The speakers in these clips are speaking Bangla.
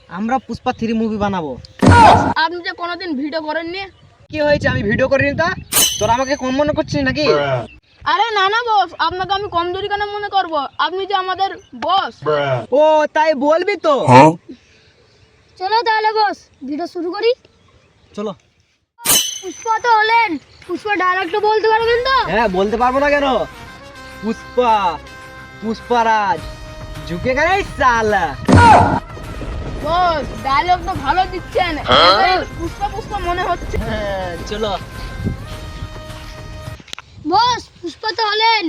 আমরা পুষ্পা 3 মুভি বানাবো। আপনি যে কোনোদিন ভিডিও করেননি? কি হয়েছে, আমি ভিডিও করিনি তা? তোরা আমাকে কম মনে করছিস নাকি? আরে না না বস, আপনাকে আমি কমজোরি কেন মনে করব? আপনি যে আমাদের বস। ও তাই বলবি তো। চলো তাহলে বস ভিডিও শুরু করি। চলো। পুষ্পা তো হলেন, পুষ্পা ডায়লগটা বলতে পারবেন তো? হ্যাঁ বলতে পারবো না কেন। পুষ্পা, পুষ্পারাজ ঝুঁকে গেলে সালা। বস ডায়লগ তো ভালো দিচ্ছেন, পুষ্পা পুষ্পা মনে হচ্ছে। হ্যাঁ চলো। বস পুষ্পা তো হলেন,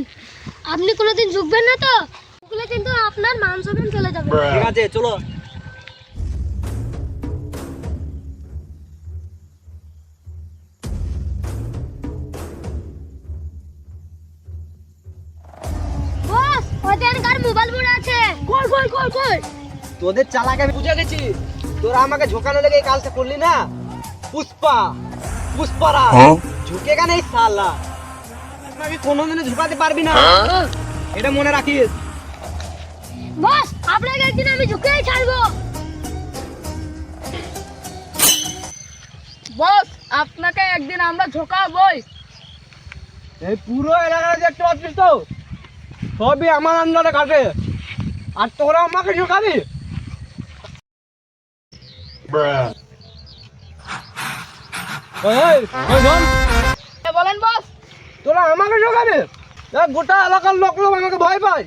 আপনি কোনোদিন ঝুঁকবেন না তো? ঝুঁকলে কিন্তু আপনার মান সম্মান চলে যাবে। ঠিক আছে চলো। বস ওদেরকার মোবাইল পড়ে আছে। কই কই কই কই? তোদের চালাকে আমি বুঝে গেছি। তোরা আমাকে ঝোকানো লেগে এই কাজটা করলি না। পুষ্পা, পুষ্পারাজ ঝুঁকে গেলে সালা। আমাকে কোনোদিনও ঝুঁকাতে পারবি না, এটা মনে রাখিস। বস আপনাকে একদিন আমি ঝুঁকেই ছাড়বো। বস আপনাকে একদিন আমরা ঝোকাবই। এই পুরো এলাকায় দেখতে পাচ্ছিস তো, সবই আমার আন্ডারে কাটে, আর তোরা আমাকে ঝুঁকাবি। এই, ওই শোন, বলেন বস। তোরা আমাকে ঝুঁকাবি? দেখ, গোটা এলাকার লোক আমাকে ভয় পায়,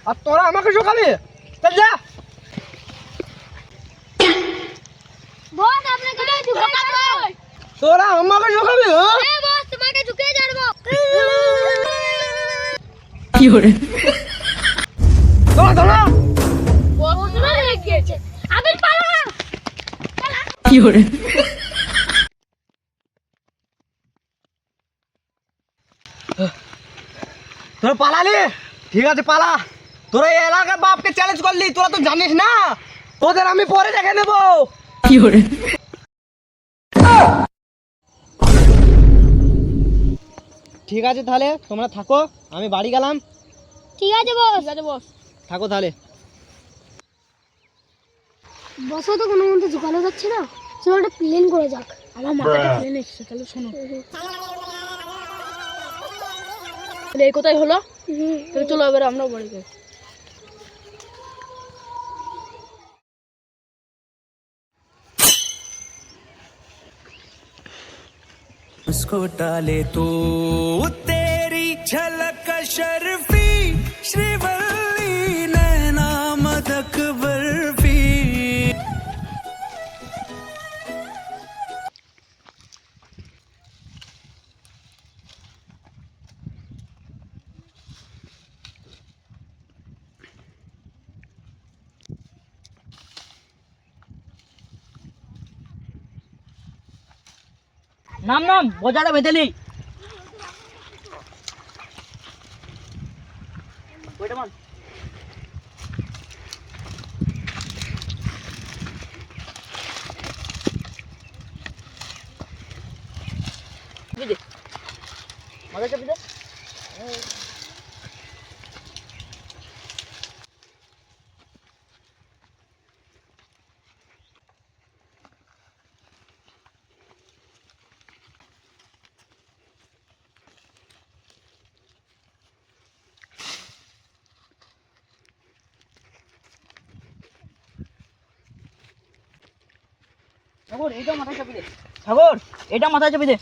আর তোরা আমাকে ঝুঁকাবি? চল যা। বস আপনাকে আমি ঝুঁকেই ছাড়বো। তোরা আমাকে ঝুঁকাবি? হ্যাঁ বস তোমাকে ঝুঁকেই ছাড়বো। তোরা তোরা বস হয়ে গিয়েছে। আবির পালা। তোরা পালালি? ঠিক আছে পালা। তোরা এই এলাকার বাপকে চ্যালেঞ্জ করলি, তোরা তো জানিস না, তোদের আমি পরে দেখে নেব। ঠিক আছে তাহলে তোমরা থাকো, আমি বাড়ি গেলাম। ঠিক আছে বস। ঠিক আছে বস। থাকো তাহলে। বসও তো কোনো মতে ঝুঁকানো যাচ্ছে না, চলো একটা প্লেন করে যাক। আমার মাথাটা প্লেন এসেছে, তাহলে শোনো। তাহলে এই কোথায় হলো, তাহলে চলো এবার আমরা বাড়ি যাই। उसको डाले तो तेरी झलक शर्फी श्रीवल्ली नैना मदक बर्फी। নাম নাম বোঝাটা বেঁধে নেই। মাথা চাপি দে। সাগর এটা মাথায় চাপি দে। সাগর এটা মাথায় চাপি দে।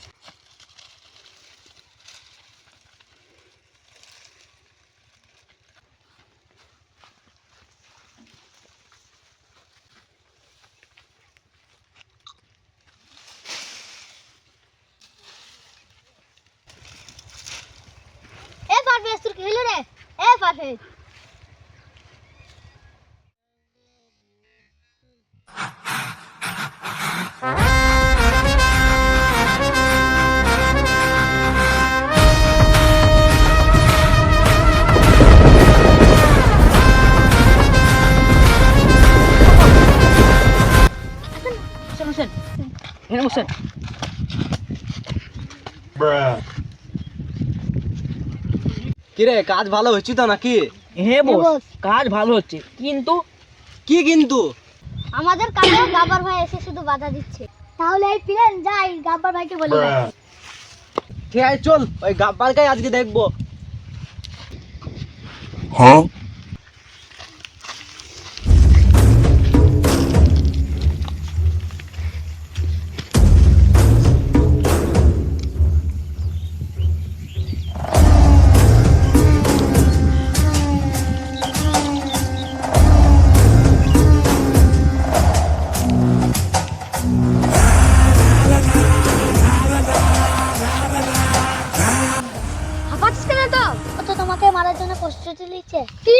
এ পারফেক্ট তোর কি হলো রে? এ পারফেক্ট বসেন এখানে বসেন। কিরে কাজ ভালো হচ্ছে তো নাকি? হ্যাঁ বস। বস কাজ ভালো হচ্ছে, কিন্তু কি কিন্তু? আমাদের কাছেও গাব্বার ভাই এসে শুধু বাধা দিচ্ছে। তাহলে এই প্ল্যান যাই গাব্বার ভাইকে বলি। ঠিক আছে চল, ওই গাব্বারকেই আজকে দেখবো। হাঁপাচ্ছিস কেন তো? ও তো তোমাকে মারার জন্য প্রস্তুতি নিচ্ছে। কি